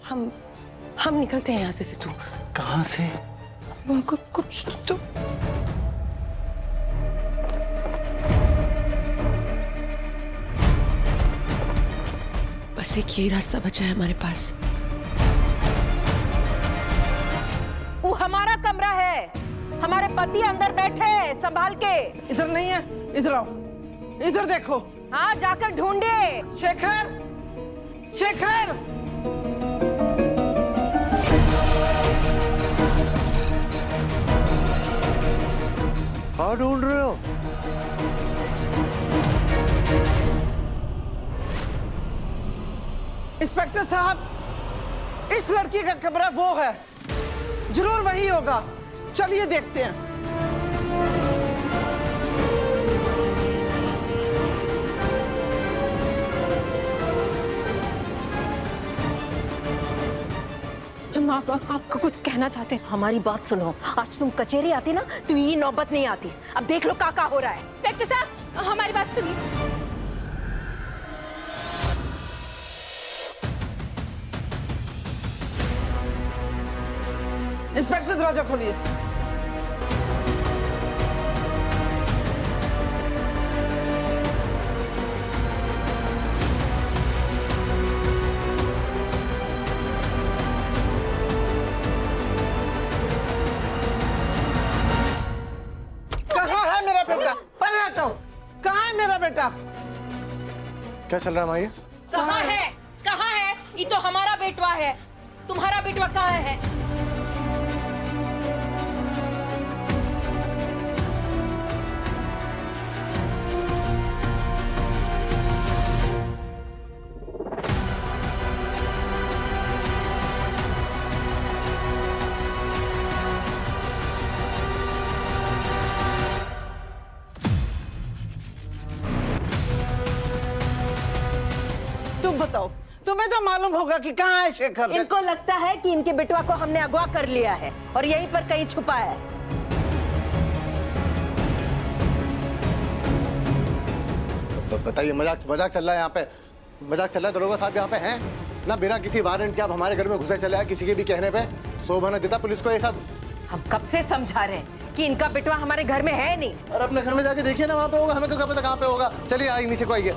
हम निकलते हैं यहाँ से सिद्धू। कहाँ से? कुछ तो बस एक यही रास्ता बचा है हमारे पास। वो हमारा कमरा है, हमारे पति अंदर बैठे हैं संभाल के। इधर नहीं है, इधर आओ, इधर देखो। हाँ जाकर ढूंढिए। शेखर, शेखर। कहाँ ढूंढ रहे हो? इंस्पेक्टर साहब, इस लड़की का कमरा वो है, जरूर वही होगा। चलिए देखते हैं। हम आपको कुछ कहना चाहते हैं। हमारी बात सुनो, आज तुम कचेरी आती ना तो ये नौबत नहीं आती। अब देख लो क्या हो रहा है। इंस्पेक्टर साहब, हमारी बात सुनिए। इंस्पेक्टर दरवाजा खोलिए। कहाँ है मेरा बेटा? परे हटो। कहाँ है मेरा बेटा? क्या चल रहा है माई? कहाँ है? कहाँ है? ये तो हमारा बेटवा है। तुम्हारा बेटवा कहाँ है? तुम बताओ, तुम्हें तो मालूम होगा कि कहाँ है शेखर। इनको लगता है कि इनके बेटवा को हमने अगवा कर लिया है और यहीं पर कहीं छुपा है। बताइए, मजाक मजाक चल रहा है यहाँ पे? मजाक चल रहा है? दरोगा साहब यहाँ पे हैं ना, बिना किसी वारंट के आप हमारे घर में घुसे चले आए किसी के भी कहने पे। शोभा ने देता पुलिस को ये सब। हम कब से समझा रहे हैं कि इनका बेटवा हमारे घर में है नहीं। और अपने घर में जाके देखिए ना, वहाँ पे होगा। हमें तो क्या पता कहाँ पे होगा। चलिए आई नीचे को आइए।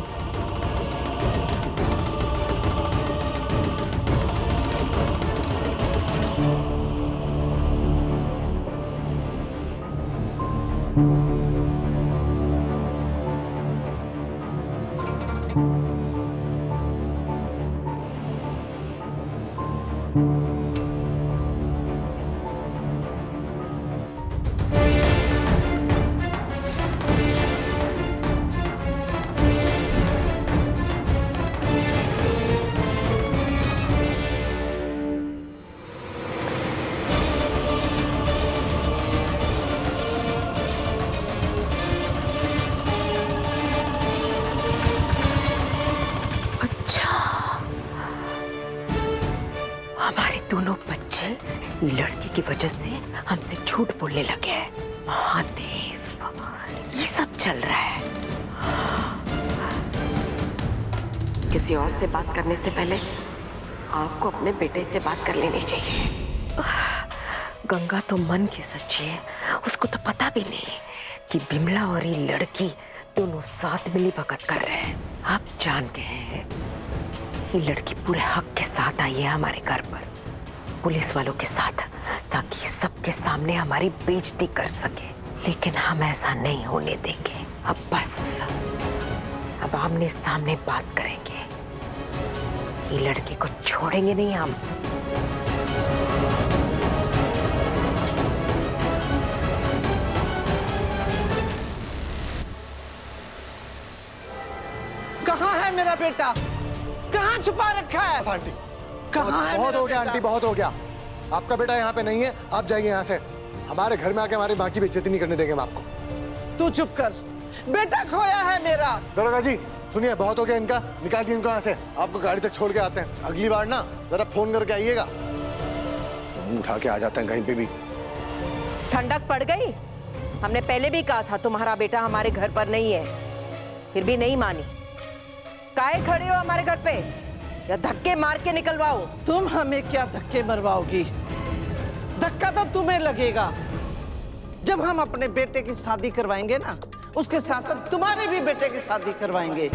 हमारे दोनों बच्चे लड़की की वजह से हमसे झूठ बोलने लगे हैं। महादेव, ये सब चल रहा है। किसी और से बात करने से पहले आपको अपने बेटे से बात कर लेनी चाहिए। गंगा तो मन की सच्ची है, उसको तो पता भी नहीं कि बिमला और ये लड़की दोनों साथ मिली भगत कर रहे हैं। आप जान गए हैं, ये लड़की पूरे हक के साथ आई है हमारे घर पर, पुलिस वालों के साथ, ताकि सबके सामने हमारी बेइज्जती कर सके। लेकिन हम ऐसा नहीं होने देंगे। अब बस, अब आमने सामने बात करेंगे। ये लड़की को छोड़ेंगे नहीं हम। कहाँ है मेरा बेटा? कहाँ छुपा रखा है? आंटी, कहाँ है? बहुत हो गया आंटी, बहुत हो गया। आपका बेटा यहाँ पे नहीं है, आप जाइए यहाँ से। हमारे घर में आके हमारी माँ की बेइज्जती नहीं करने देंगे हम आपको। तू चुप कर, बेटा खोया है मेरा। दरोगा जी सुनिए, बहुत हो गया इनका, निकालिए इनको यहाँ से। आपको गाड़ी तक छोड़ के आते हैं। अगली बार ना जरा फोन करके आइएगा। फोन उठा के आ जाते हैं कहीं पे भी। ठंडक पड़ गई? हमने पहले भी कहा था तुम्हारा बेटा हमारे घर पर नहीं है, फिर भी नहीं मानी। काहे खड़े हो हमारे घर पे? या धक्के मार के निकलवाओ? तुम हमें क्या धक्के मरवाओगी? धक्का तो तुम्हें लगेगा। जब हम अपने बेटे की शादी करवाएंगे ना, उसके साथ साथ तुम्हारे भी बेटे की शादी करवाएंगे।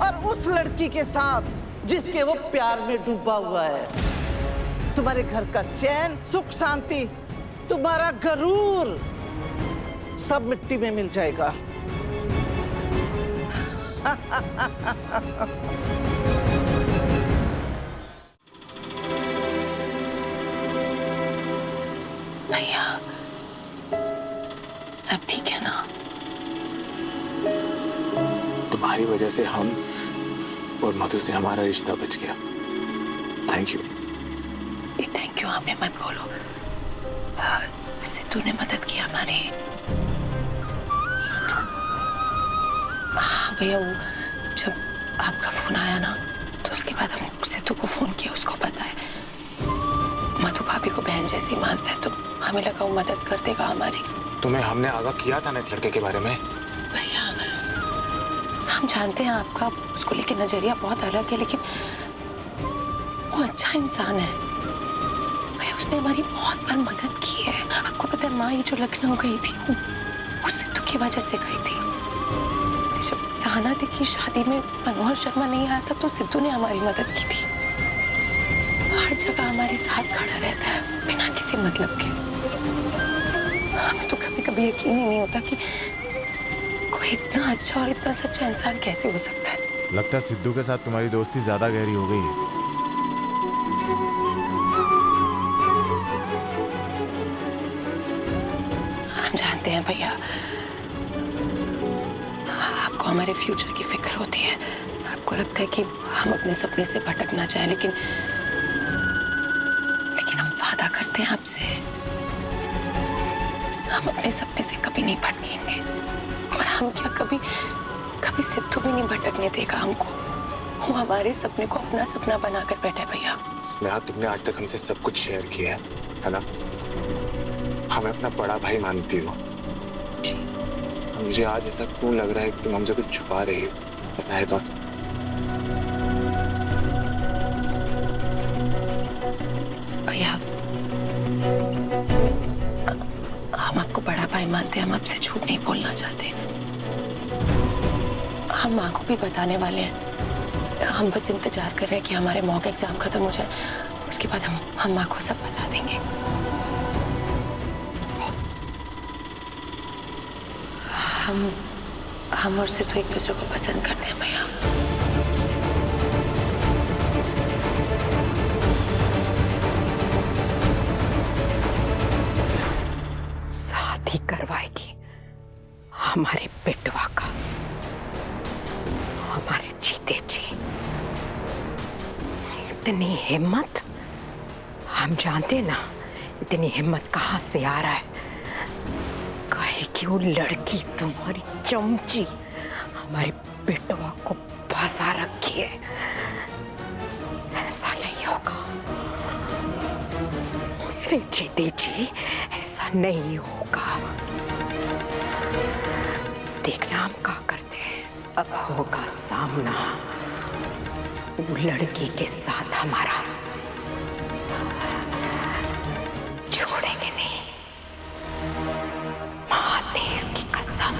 और उस लड़की के साथ जिसके वो प्यार में डूबा हुआ है। तुम्हारे घर का चैन, सुख, शांति, तुम्हारा गरूर सब मिट्टी में मिल जाएगा। भैया अब ठीक है ना? तुम्हारी वजह से हम और मधु से हमारा रिश्ता बच गया। Thank you. ये थैंक यू हमें मत बोलो। सिद्धू ने मदद की हमारी। सिद्धू? हाँ भैया, वो जब आपका फोन आया ना तो उसके बाद हम सिद्धू को फोन किया, उसको पता है मधु भाभी को बहन जैसी मानता है, तो हमें लगा वो मदद कर देगा हमारी। तुम्हें हमने आगाह किया था ना इस लड़के के बारे में? भैया हम जानते हैं आपका उसको लेके नजरिया बहुत अलग है, लेकिन वो अच्छा इंसान है भैया। उसने हमारी बहुत बार मदद की है। आपको पता है माँ ये जो लखनऊ गई थी वो सिद्धू की वजह से गई थी। जब सहाना दी की शादी में मनोहर शर्मा नहीं आया था तो सिद्धू ने हमारी मदद की थी। हर जगह हमारे साथ खड़ा रहता है बिना किसी मतलब के। हमें तो कभी कभी यकीन ही नहीं होता कि कोई इतना अच्छा और इतना सच्चा इंसान कैसे हो सकता है। लगता है सिद्धू के साथ तुम्हारी दोस्ती ज्यादा गहरी हो गई है। हम जानते हैं भैया आपको हमारे फ्यूचर की फिक्र होती है। आपको लगता है कि हम अपने सपने से भटकना चाहें, लेकिन हम वादा करते हैं आपसे हम अपने सपने से कभी नहीं भटकेंगे। और हम क्या कभी सिद्धू भी नहीं भटकने देगा हमको। वो हमारे सपने को अपना सपना बनाकर बैठा है भैया। स्नेहा, तुमने आज तक हमसे सब कुछ शेयर किया है ना? हमें अपना बड़ा भाई मानती हो। मुझे आज ऐसा क्यों लग रहा है कि तुम हमसे कुछ छुपा रही हो? ऐसा है तो? भैया हम आपको बड़ा भाई मानते हैं, हम आपसे झूठ नहीं बोलना चाहते। हम माँ को भी बताने वाले हैं। हम बस इंतजार कर रहे हैं कि हमारे मॉक एग्जाम खत्म हो जाए, उसके बाद हम माँ को सब बता देंगे। हम और सिद्धू एक दूसरे को पसंद करते हैं भैया। शादी करवाएगी हमारे बेटवा का, हमारे जीते जी। इतनी हिम्मत, हम जानते ना इतनी हिम्मत कहाँ से आ रहा है। कहे कि वो लड़की तुम्हारी चमची हमारे बेटवा को फंसा रखी है। ऐसा नहीं होगा मेरे जीते जी, ऐसा नहीं होगा। देखना हम क्या करते हैं। अब होगा सामना वो लड़की के साथ हमारा। छोड़ेंगे नहीं, महादेव की कसम।